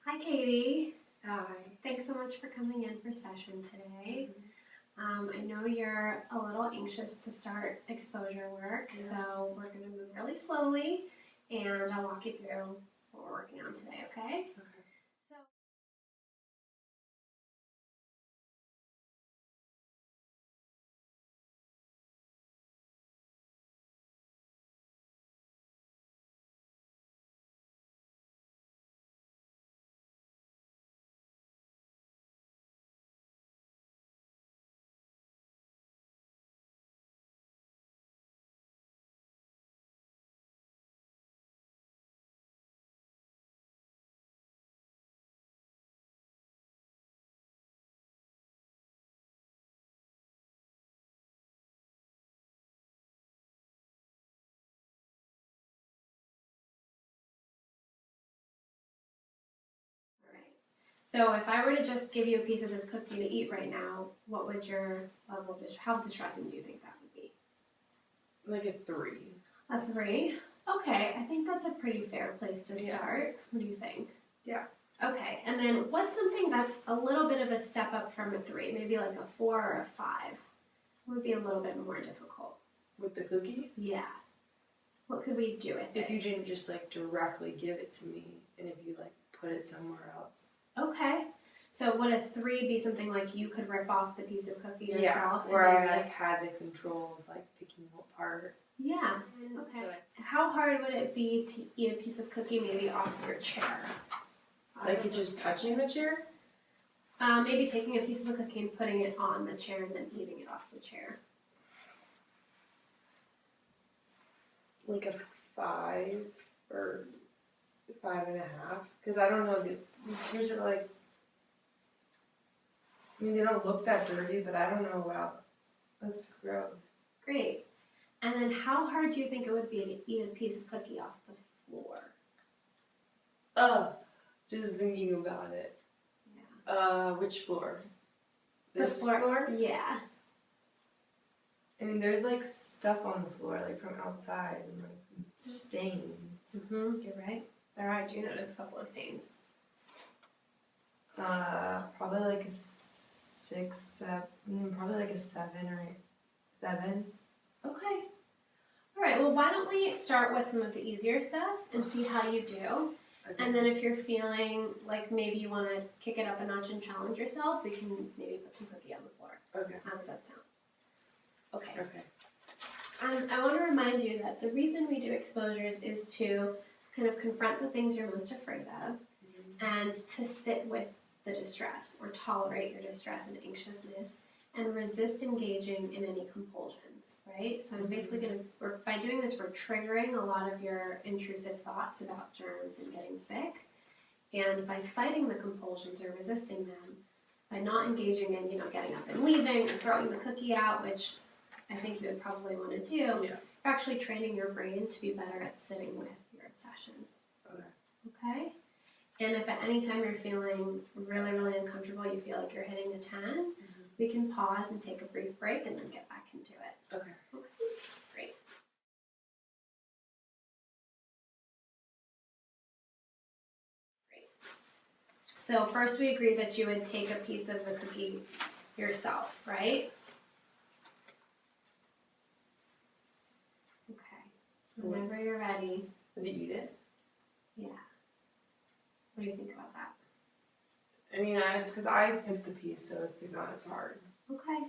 Hi, Katie. Hi. Thanks so much for coming in for session today. I know you're a little anxious to start exposure work, so we're going to move really slowly, and I'll walk you through what we're working on today, okay? Okay. So, all right. So if I were to just give you a piece of this cookie to eat right now, what would your level of how distressing do you think that would be? Like a 3. A 3? Okay, I think that's a pretty fair place to Yeah. start. What do you think? Yeah. Okay, and then what's something that's a little bit of a step up from a 3, maybe like a 4 or a 5? Would be a little bit more difficult. With the cookie? Yeah. What could we do with If it? you didn't just like directly give it to me, and if you like put it somewhere else. Okay. So would a 3 be something like you could rip off the piece of cookie yourself? Yeah, where I like had the control of like picking it apart. Yeah. Okay. How hard would it be to eat a piece of cookie maybe off your chair? Like it just touching the chair? Maybe taking a piece of the cookie and putting it on the chair and then eating it off the chair. Like a 5 or 5.5. Because I don't know, these shoes are like, I mean, they don't look that dirty, but I don't know. Wow, that's gross. Great. And then how hard do you think it would be to eat a piece of cookie off the floor? Just thinking about it. Yeah. Which floor? This floor? Yeah. I mean, there's like stuff on the floor, like from outside, and like stains. You're right. There are. I do notice a couple of stains. Probably like a 6, 7. Probably like a 7 or 7. Okay. All right. Well, why don't we start with some of the easier stuff and see how you do? Okay. And then if you're feeling like maybe you want to kick it up a notch and challenge yourself, we can maybe put some cookie on the floor. Okay. How does that sound? Okay. Okay. And I want to remind you that the reason we do exposures is to kind of confront the things you're most afraid of and to sit with the distress or tolerate your distress and anxiousness and resist engaging in any compulsions, right? So I'm basically going to, by doing this, we're triggering a lot of your intrusive thoughts about germs and getting sick. And by fighting the compulsions or resisting them, by not engaging in, getting up and leaving or throwing the cookie out, which I think you would probably want to do, you're actually training your brain to be better at sitting with your obsessions. Okay? And if at any time you're feeling really, really uncomfortable, you feel like you're hitting a 10, we can pause and take a brief break and then get back into it. Okay. Great. So first we agreed that you would take a piece of the cookie yourself, right? Okay. Whenever you're ready. Did you eat it? Yeah. What do you think about that? I mean, it's because I picked the piece, so it's not as hard. Okay.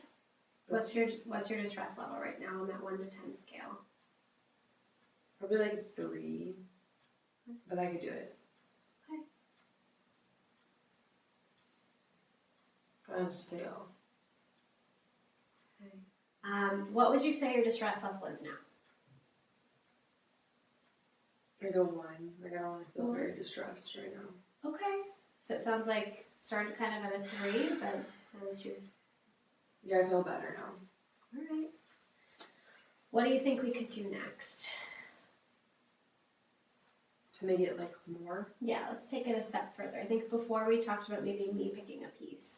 What's your distress level right now on that 1 to 10 scale? Probably like a 3, but I could do it. Okay. I'm stale. Okay. What would you say your distress level is now? I go 1. Like I don't feel very distressed right now. Okay. So it sounds like started kind of at a 3, but how would you? Yeah, I feel better now. All right. What do you think we could do next? To make it like more? Yeah, let's take it a step further. I think before we talked about maybe me picking a piece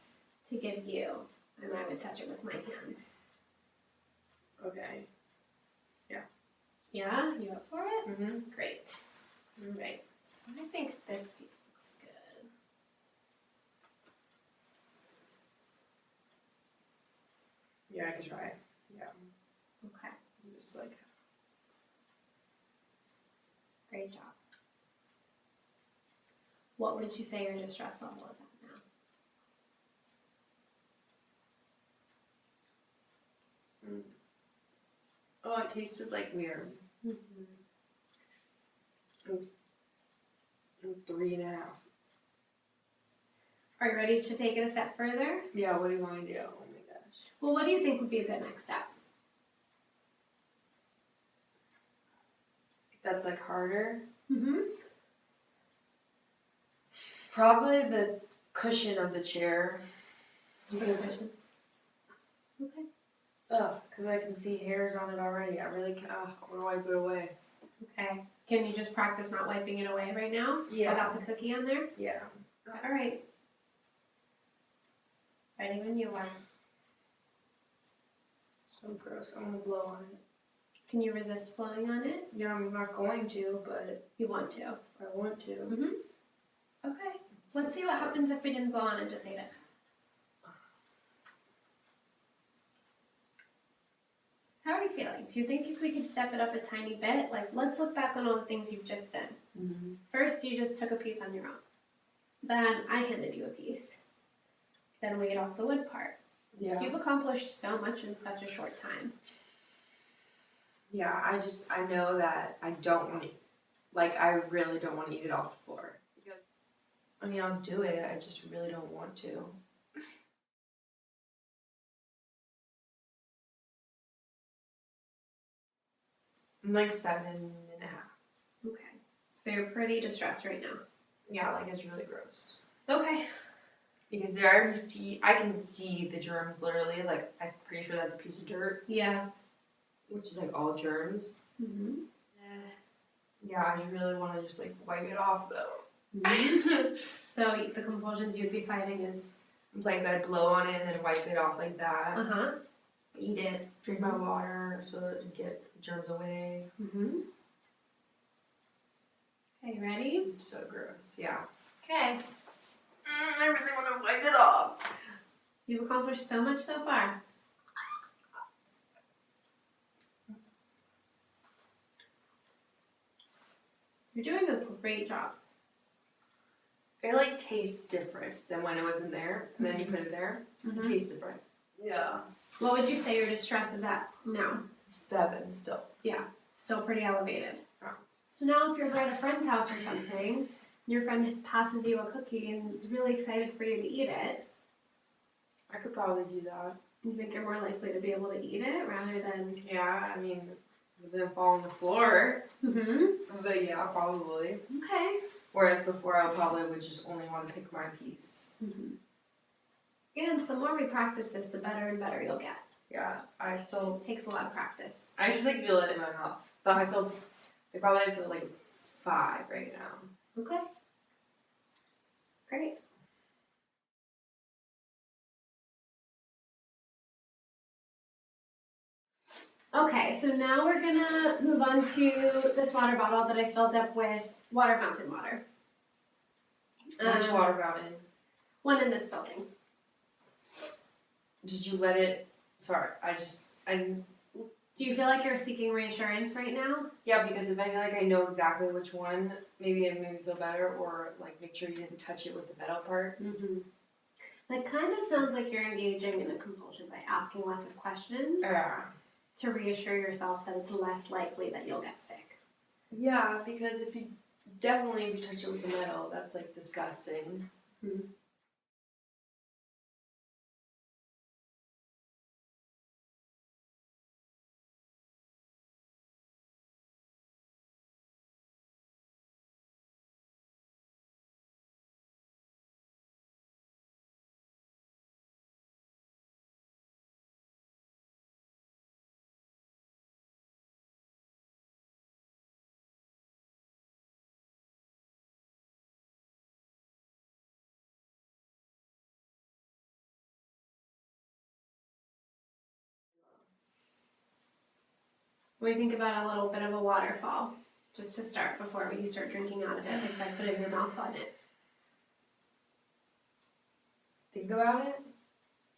to give you, and I would touch it with my hands. Okay. Yeah, you up for it? Mm-hmm. Great. All right. So I think this piece looks good. Yeah, I could try. Yeah. Okay, Just like. great job. What would you say your distress level is at now? Oh, it tasted like weird. Mm-hmm. 3.5. Are you ready to take it a step further? Yeah, what do you want to do? Oh my gosh. Well, what do you think would be a good next step? That's like harder. Mm-hmm. Probably the cushion of the chair. Because, Okay. because I can see hairs on it already. I really can. I want to wipe it away. Okay. Can you just practice not wiping it away right now? Yeah. Without the cookie on there? Yeah. All right. Ready when you are. So gross. I'm gonna blow on it. Can you resist blowing on it? Yeah, I'm not going to, but You want to. I want to. Mm-hmm. Okay. Let's see what happens if we didn't blow on and just ate it. How are you feeling? Do you think if we could step it up a tiny bit? Like, let's look back on all the things you've just done. Mm-hmm. First, you just took a piece on your own. Then I handed you a piece. Then we ate off the wood part. Yeah. You've accomplished so much in such a short time. Yeah, I know that I don't want to, I really don't want to eat it off the floor. Because, I mean, I'll do it, I just really don't want to. I'm like 7.5. Okay. So you're pretty distressed right now. Yeah, it's really gross. Okay. Because I can see the germs literally, I'm pretty sure that's a piece of dirt, Yeah. which is all germs. Mm-hmm. Yeah, I really want to just wipe it off though. So the compulsions you'd be fighting is I'd blow on it and then wipe it off like that. uh-huh. Eat it, drink my water so that it get germs away. Mm-hmm. Okay, ready? It's so gross. Yeah. Okay. I really want to wipe it off. You've accomplished so much so far. You're doing a great job. It tastes different than when it was in there, and then you put it there. It tastes different. Yeah. What would you say your distress is at now? 7 still. Yeah, still pretty elevated. Yeah. So now if you're at a friend's house or something, your friend passes you a cookie and is really excited for you to eat it, I could probably do that. you think you're more likely to be able to eat it rather than... Yeah, I mean, it didn't fall on the floor. Mm-hmm. But yeah, probably. Okay. Whereas before, I probably would just only want to pick my piece. Mm-hmm. And the more we practice this, the better and better you'll get. Yeah, It just takes a lot of practice. I just feel it in my mouth. But I probably feel 5 right now. Okay. Great. Okay, so now we're gonna move on to this water bottle that I filled up with water fountain water. Which water fountain? One in this building. Did you let it? Sorry, Do you feel like you're seeking reassurance right now? Yeah, because if I feel I know exactly which one, maybe it made me feel better, or make sure you didn't touch it with the metal part. Mm-hmm. That kind of sounds like you're engaging in a compulsion by asking lots of questions Yeah. to reassure yourself that it's less likely that you'll get sick. Yeah, because if you touch it with the metal, that's disgusting. Mm-hmm. We think about a little bit of a waterfall, just to start before you start drinking out of it, like by putting your mouth on it. Think about it.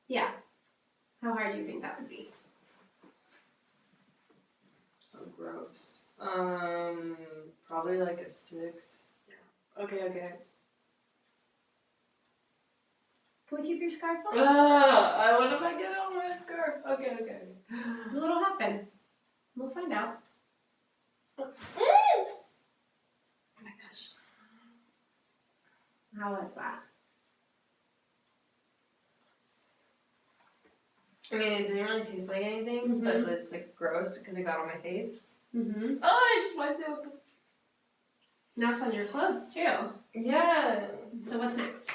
Yeah. How hard do you think that would be? So gross. Probably like a 6. Yeah. Okay. Can we keep your scarf on? What if I get on my scarf? Okay. What'll happen? We'll find out. Oh my gosh. How was that? I mean, it didn't really taste like anything, but it's like gross because it got on my face. Mm-hmm. Oh, I just went to. Now it's on your clothes too. Yeah. So what's next?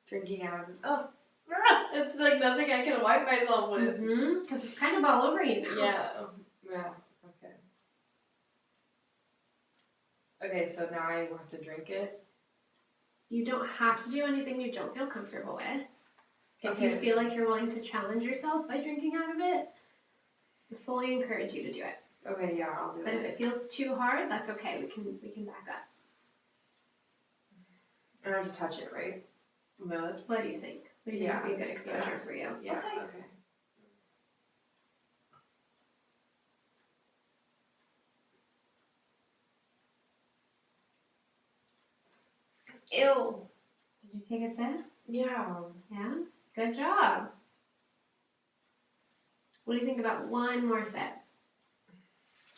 Drinking out of it. Oh, it's like nothing I can wipe myself with. Mm-hmm. Because it's kind of all over you now. Yeah. Okay. Okay, so now I have to drink it. You don't have to do anything you don't feel comfortable with. If Okay. you feel like you're willing to challenge yourself by drinking out of it, I fully encourage you to do it. Okay, yeah, I'll do But it. if it feels too hard, that's okay. We can back up. I don't have to touch it, right? My lips? What do you think? What do you think would be a good exposure for you? Yeah. Okay. Ew. Did you take a sip? Yeah. Yeah? Good job. What do you think about one more sip?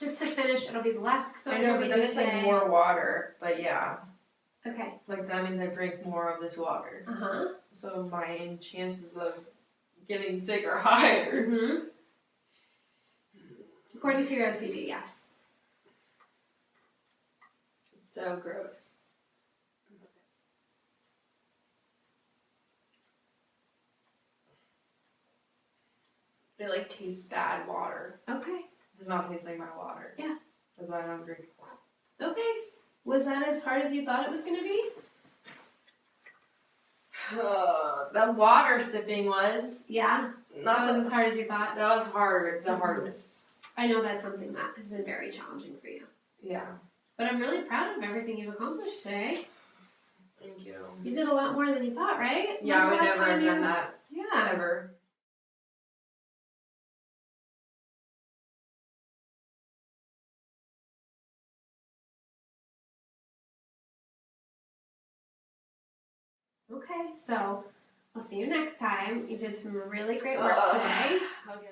Just to finish, it'll be the last exposure I know, we but then do it's today. like more water. But yeah. Okay. Like that means I drink more of this water. Uh-huh. So my chances of getting sick are higher. Mm-hmm. According to your OCD, yes. It's so gross. It like tastes bad water. Okay. It does not taste like my water. Yeah. That's why I don't drink. Okay. Was that as hard as you thought it was going to be? The water sipping was Yeah. not That was as hard as you thought? That was hard. The Mhm. hardest. I know that's something that has been very challenging for you. Yeah. But I'm really proud of everything you've accomplished today. Thank you. You did a lot more than you thought, right? Yeah, I When's would the last never have time done you- that Yeah. ever. Okay, so I'll see you next time. You did some really great work today. Okay.